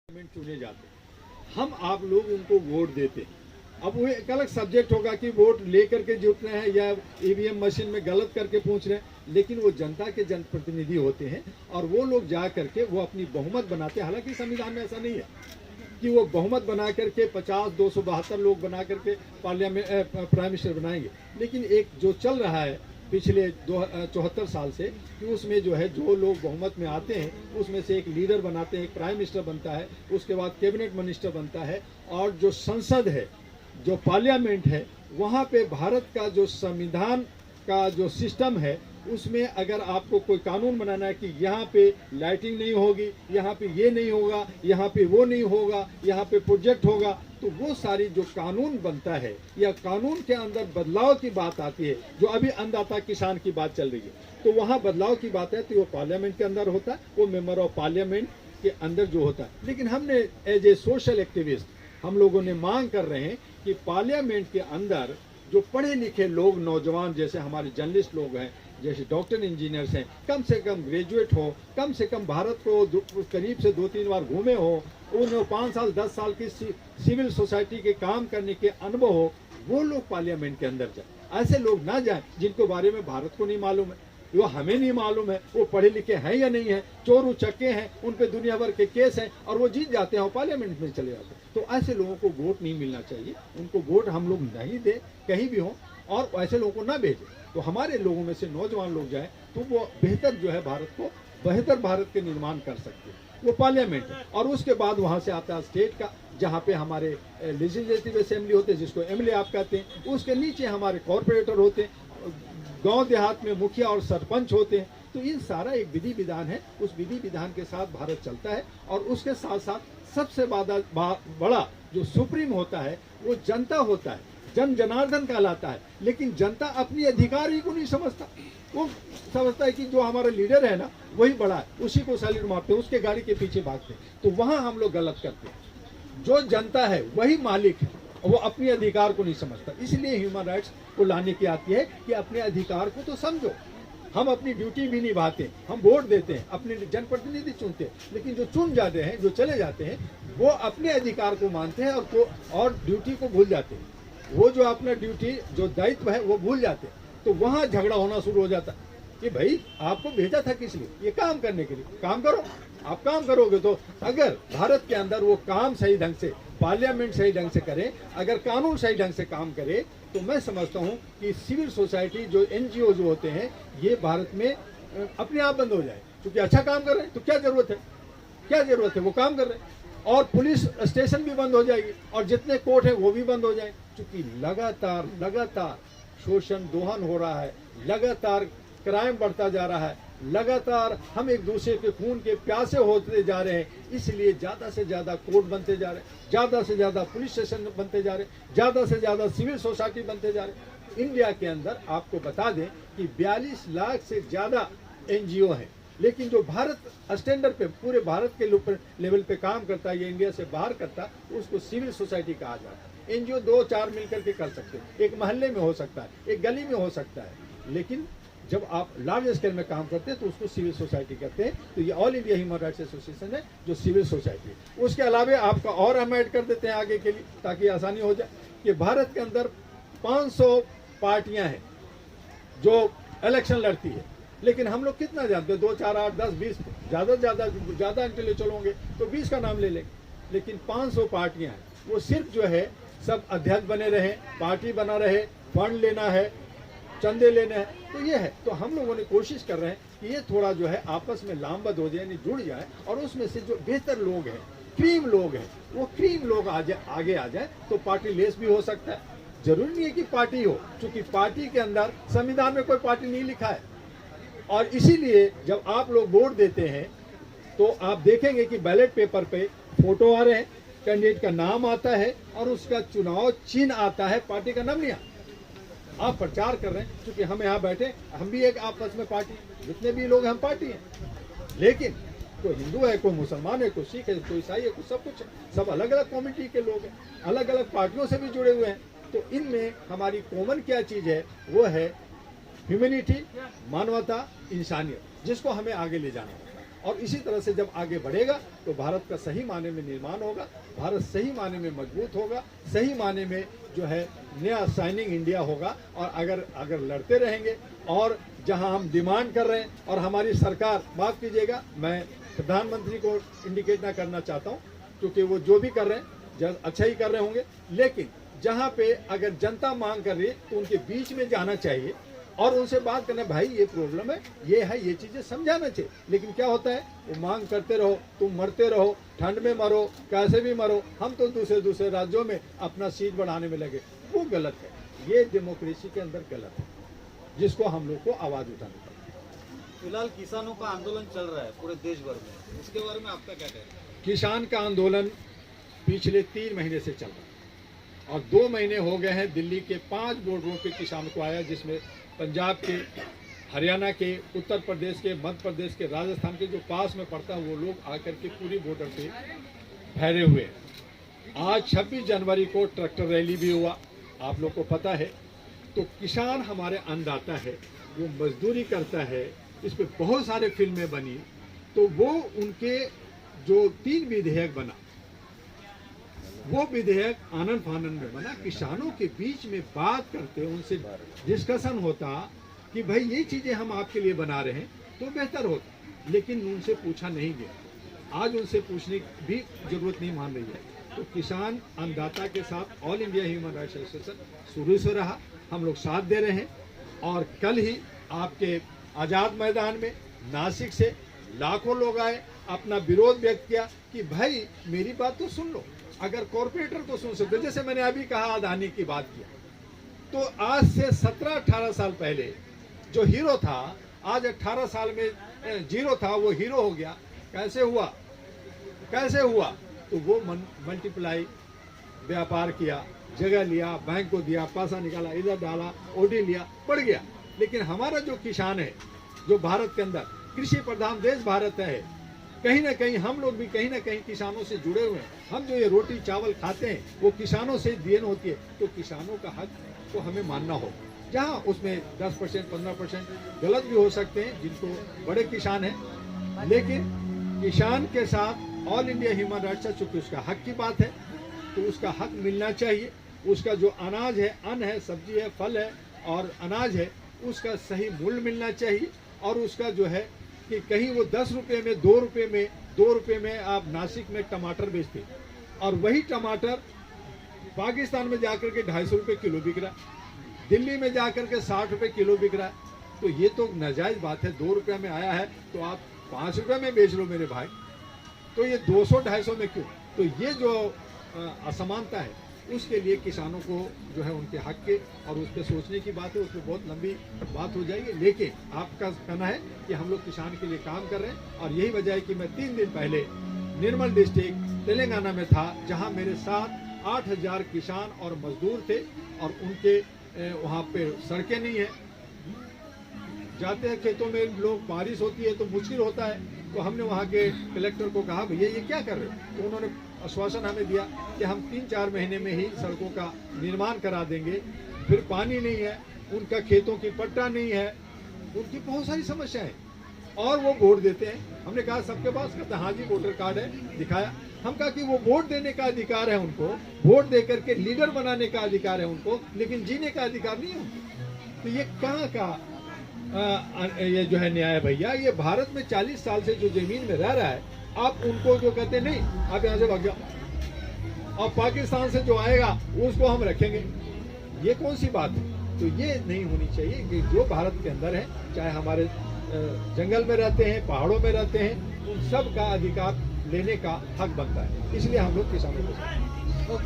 चुने जाते हैं, हम आप लोग उनको वोट देते हैं। अब वो एक अलग सब्जेक्ट होगा कि वोट लेकर के जुट रहे हैं या ईवीएम मशीन में गलत करके पूछ रहे हैं, लेकिन वो जनता के जनप्रतिनिधि होते हैं और वो लोग जा करके वो अपनी बहुमत बनाते हैं। हालांकि संविधान में ऐसा नहीं है कि वो बहुमत बना करके 50-272 लोग बना करके पार्लियामेंट प्राइम मिनिस्टर बनाएंगे, लेकिन एक जो चल रहा है पिछले 74 साल से कि उसमें जो है जो लोग बहुमत में आते हैं उसमें से एक लीडर बनाते हैं, एक प्राइम मिनिस्टर बनता है, उसके बाद कैबिनेट मिनिस्टर बनता है, और जो संसद है, जो पार्लियामेंट है, वहाँ पे भारत का जो संविधान का जो सिस्टम है उसमें अगर आपको कोई कानून बनाना है कि यहाँ पे लाइटिंग नहीं होगी, यहाँ पे ये नहीं होगा, यहाँ पे वो नहीं होगा, यहाँ पे प्रोजेक्ट होगा, तो वो सारी जो कानून बनता है या कानून के अंदर बदलाव की बात आती है, जो अभी अन्नदाता किसान की बात चल रही है, तो वहाँ बदलाव की बात है तो वो पार्लियामेंट के अंदर होता है, वो मेंबर ऑफ पार्लियामेंट के अंदर जो होता है। लेकिन हमने एज ए सोशल एक्टिविस्ट हम लोगों ने मांग कर रहे हैं कि पार्लियामेंट के अंदर जो पढ़े लिखे लोग, नौजवान जैसे हमारे जर्नलिस्ट लोग हैं, जैसे डॉक्टर इंजीनियर्स हैं, कम से कम ग्रेजुएट हो, कम से कम भारत को करीब से 2-3 बार घूमे हो, उन्हें 5 साल 10 साल की सिविल सोसाइटी के काम करने के अनुभव हो, वो लोग पार्लियामेंट के अंदर जाए। ऐसे लोग ना जाए जिनको बारे में भारत को नहीं मालूम है, वो हमें नहीं मालूम है वो पढ़े लिखे हैं या नहीं है, चोर उचक्के हैं, उन पे दुनिया भर के केस हैं और वो जीत जाते हैं और पार्लियामेंट में चले जाते हैं। तो ऐसे लोगों को वोट नहीं मिलना चाहिए, उनको वोट हम लोग नहीं दे कहीं भी हों और ऐसे लोगों को ना भेजें। तो हमारे लोगों में से नौजवान लोग जाए तो वो बेहतर जो है भारत को, बेहतर भारत के निर्माण कर सकते हैं। वो पार्लियामेंट है और उसके बाद वहाँ से आता है स्टेट का, जहाँ पे हमारे लेजिस्लेटिव असेंबली होते हैं जिसको एमएलए आप कहते हैं, उसके नीचे हमारे कॉर्पोरेटर होते हैं, गांव देहात में मुखिया और सरपंच होते हैं। तो इन सारा एक विधि विधान है, उस विधि विधान के साथ भारत चलता है और उसके साथ साथ सबसे बड़ा जो सुप्रीम होता है वो जनता होता है, जन जनार्दन कहलाता है। लेकिन जनता अपनी अधिकार ही को नहीं समझता, वो समझता है कि जो हमारा लीडर है ना वही बड़ा है, उसी को सैल्यूट मारते हैं, उसके गाड़ी के पीछे भागते हैं। तो वहाँ हम लोग गलत करते हैं। जो जनता है वही मालिक है, वो अपने अधिकार को नहीं समझता। इसलिए ह्यूमन राइट्स को लाने की आती है कि अपने अधिकार को तो समझो। हम अपनी ड्यूटी भी निभाते हैं, हम वोट देते हैं, अपने जनप्रतिनिधि चुनते हैं, लेकिन जो चुन जाते हैं, जो चले जाते हैं, वो अपने अधिकार को मानते हैं और ड्यूटी को भूल जाते हैं। वो जो अपना ड्यूटी जो दायित्व है वो भूल जाते हैं। तो वहाँ झगड़ा होना शुरू हो जाता है कि भाई आपको भेजा था किस लिए, ये काम करने के लिए, काम करो। आप काम करोगे तो अगर भारत के अंदर वो काम सही ढंग से, पार्लियामेंट सही ढंग से करे, अगर कानून सही ढंग से काम करे, तो मैं समझता हूँ कि सिविल सोसाइटी जो एनजीओ जो होते हैं ये भारत में अपने आप बंद हो जाए। क्योंकि अच्छा काम कर रहे हैं तो क्या जरूरत है, क्या जरूरत है, वो काम कर रहे हैं। और पुलिस स्टेशन भी बंद हो जाएगी और जितने कोर्ट है वो भी बंद हो जाए। क्योंकि लगातार शोषण दोहन हो रहा है, लगातार क्राइम बढ़ता जा रहा है, लगातार हम एक दूसरे के खून के प्यासे होते जा रहे हैं। इसलिए ज़्यादा से ज़्यादा कोर्ट बनते जा रहे हैं, ज़्यादा से ज़्यादा पुलिस स्टेशन बनते जा रहे हैं, ज़्यादा से ज़्यादा सिविल सोसाइटी बनते जा रहे हैं। इंडिया के अंदर आपको बता दें कि 42 लाख से ज़्यादा एनजीओ हैं, लेकिन जो भारत स्टैंडर्ड पे पूरे भारत के लेवल पे काम करता है, ये इंडिया से बाहर करता है, उसको सिविल सोसाइटी कहा जाता है। एनजीओ 2-4 मिलकर के कर सकते हैं, एक मोहल्ले में हो सकता है, एक गली में हो सकता है, लेकिन जब आप लार्ज स्केल में काम करते हैं तो उसको सिविल सोसाइटी कहते हैं। तो ये all India human rights association है जो सिविल सोसाइटी है। उसके अलावा आपका और हम ऐड कर देते हैं आगे के लिए ताकि आसानी हो जाए कि भारत के अंदर 500 पार्टियां हैं जो इलेक्शन लड़ती है, लेकिन हम लोग कितना जानते हैं, 2, 4, 8, 10, 20, ज़्यादा इंटेलेक्चुअल होंगे तो 20 का नाम ले लेंगे, लेकिन 500 पार्टियां हैं। वो सिर्फ जो है सब अध्यक्ष बने रहे, पार्टी बना रहे, फंड लेना है, चंदे लेने हैं, तो ये है। तो हम लोगों ने कोशिश कर रहे हैं कि ये थोड़ा जो है आपस में लामबद्ध हो जाए, यानी जुड़ जाए, और उसमें से जो बेहतर लोग हैं, क्रीम लोग हैं, वो क्रीम लोग आगे आ जाए तो पार्टी लेस भी हो सकता है। जरूरी नहीं है कि पार्टी हो, क्योंकि पार्टी के अंदर संविधान में कोई पार्टी नहीं लिखा है। और इसीलिए जब आप लोग वोट देते हैं तो आप देखेंगे कि बैलेट पेपर पे फोटो आ रहे हैं, कैंडिडेट का नाम आता है और उसका चुनाव चिन्ह आता है, पार्टी का नाम नहीं आता। आप प्रचार कर रहे हैं, क्योंकि हम यहाँ बैठे, हम भी एक आपस में पार्टी, जितने भी लोग हम पार्टी हैं, लेकिन कोई हिंदू है, कोई मुसलमान है, कोई सिख है, कोई ईसाई है, कोई सब कुछ है, सब अलग अलग कम्युनिटी के लोग हैं, अलग अलग पार्टियों से भी जुड़े हुए हैं। तो इनमें हमारी कॉमन क्या चीज़ है, वो है ह्यूमैनिटी, मानवता, इंसानियत, जिसको हमें आगे ले जाना होगा। और इसी तरह से जब आगे बढ़ेगा तो भारत का सही माने में निर्माण होगा, भारत सही माने में मजबूत होगा, सही माने में जो है नया शाइनिंग इंडिया होगा। और अगर लड़ते रहेंगे और जहां हम डिमांड कर रहे हैं और हमारी सरकार, माफ़ कीजिएगा मैं प्रधानमंत्री को इंडिकेट ना करना चाहता हूं क्योंकि वो जो भी कर रहे हैं अच्छा ही कर रहे होंगे, लेकिन जहां पे अगर जनता मांग कर रही है तो उनके बीच में जाना चाहिए और उनसे बात करना, भाई ये प्रॉब्लम है, ये चीजें समझाना चाहिए। लेकिन क्या होता है, वो मांग करते रहो, तुम मरते रहो, ठंड में मरो, कैसे भी मरो, हम तो दूसरे राज्यों में अपना सीट बढ़ाने में लगे। वो गलत है, ये डेमोक्रेसी के अंदर गलत है, जिसको हम लोग को आवाज उठानी पड़ेगी। फिलहाल किसानों का आंदोलन चल रहा है पूरे देश भर में, इसके बारे में आपका क्या कहना है? किसान का आंदोलन पिछले 3 महीने से चल रहा है और 2 महीने हो गए हैं। दिल्ली के 5 बॉर्डरों पे किसानों को आया, जिसमें पंजाब के, हरियाणा के, उत्तर प्रदेश के, मध्य प्रदेश के, राजस्थान के जो पास में पड़ता है वो लोग आकर के पूरी बॉर्डर पे ठहरे हुए हैं। आज 26 जनवरी को ट्रैक्टर रैली भी हुआ, आप लोग को पता है। तो किसान हमारे अन्नदाता है, वो मजदूरी करता है, इस पे बहुत सारे फिल्में बनी। तो वो उनके जो 3 विधेयक बना, वो विधेयक आनंद फानंद में बना, किसानों के बीच में बात करते, उनसे डिस्कशन होता कि भाई ये चीजें हम आपके लिए बना रहे हैं तो बेहतर होता, लेकिन उनसे पूछा नहीं गया। आज उनसे पूछने की भी जरूरत नहीं मान रही है। तो किसान अन्नदाता के साथ all India human rights association शुरू से रहा, हम लोग साथ दे रहे हैं। और कल ही आपके आजाद मैदान में नासिक से लाखों लोग आए, अपना विरोध व्यक्त किया कि भाई मेरी बात तो सुन लो, अगर कॉर्पोरेटर को सुन सकते, जैसे मैंने अभी कहा अदानी की बात किया, तो आज से 17-18 साल पहले जो हीरो था, आज 18 साल में जीरो था, वो हीरो हो गया। कैसे हुआ? तो वो मल्टीप्लाई व्यापार किया, जगह लिया, बैंक को दिया, पैसा निकाला, इधर डाला, ओडी लिया, बढ़ गया। लेकिन हमारा जो किसान है, जो भारत के अंदर कृषि प्रधान देश भारत है, कहीं ना कहीं हम लोग भी कहीं ना कहीं किसानों से जुड़े हुए हैं। हम जो ये रोटी चावल खाते हैं वो किसानों से देन होती है। तो किसानों का हक को हमें मानना हो, जहाँ उसमें 10% 15% गलत भी हो सकते हैं, जिनको बड़े किसान हैं, लेकिन किसान के साथ ऑल इंडिया ह्यूमन राइट्स, चूंकि उसका हक की बात है तो उसका हक मिलना चाहिए। उसका जो अनाज है, अन्न है, सब्जी है, फल है और अनाज है, उसका सही मूल्य मिलना चाहिए। और उसका जो है कि कहीं वो 10 रुपये में, 2 रुपये में आप नासिक में टमाटर बेचते और वही टमाटर पाकिस्तान में जाकर के 250 रुपये किलो बिक रहा है, दिल्ली में जाकर के 60 रुपये किलो बिक रहा है। तो ये तो नाजायज बात है। 2 रुपये में आया है तो आप 5 रुपये में बेच लो मेरे भाई, तो ये 200-250 में क्यों? तो ये जो असमानता है, उसके लिए किसानों को जो है उनके हक के और उस पर सोचने की बात है, उसमें बहुत लंबी बात हो जाएगी। लेकिन आपका कहना है कि हम लोग किसान के लिए काम कर रहे हैं और यही वजह है कि मैं 3 दिन पहले निर्मल डिस्ट्रिक्ट तेलंगाना में था, जहां मेरे साथ 8000 किसान और मजदूर थे और उनके वहां पे सड़कें नहीं है, जाते हैं खेतों में लोग, बारिश होती है तो मुश्किल होता है। तो हमने वहाँ के कलेक्टर को कहा भैया ये क्या कर रहे हो? तो उन्होंने आश्वासन हमें दिया कि हम 3-4 महीने में ही सड़कों का निर्माण करा देंगे। फिर पानी नहीं है, उनका खेतों की पट्टा नहीं है, उनकी बहुत सारी समस्याएं और वो वोट देते हैं। हमने कहा सबके पास, कहते हाँ जी वोटर कार्ड है, दिखाया। हम कहा कि वो वोट देने का अधिकार है उनको, वोट दे करके लीडर बनाने का अधिकार है उनको, लेकिन जीने का अधिकार नहीं है उनको। तो ये कहाँ का ये जो है न्याय भैया? ये भारत में 40 साल से जो जमीन में रह रहा है, आप उनको जो कहते नहीं आप यहाँ से भाग जाओ और पाकिस्तान से जो आएगा उसको हम रखेंगे, ये कौन सी बात है? तो ये नहीं होनी चाहिए कि जो भारत के अंदर है, चाहे हमारे जंगल में रहते हैं, पहाड़ों में रहते हैं, उन सब का अधिकार लेने का हक बनता है। इसलिए हम लोग किसानों को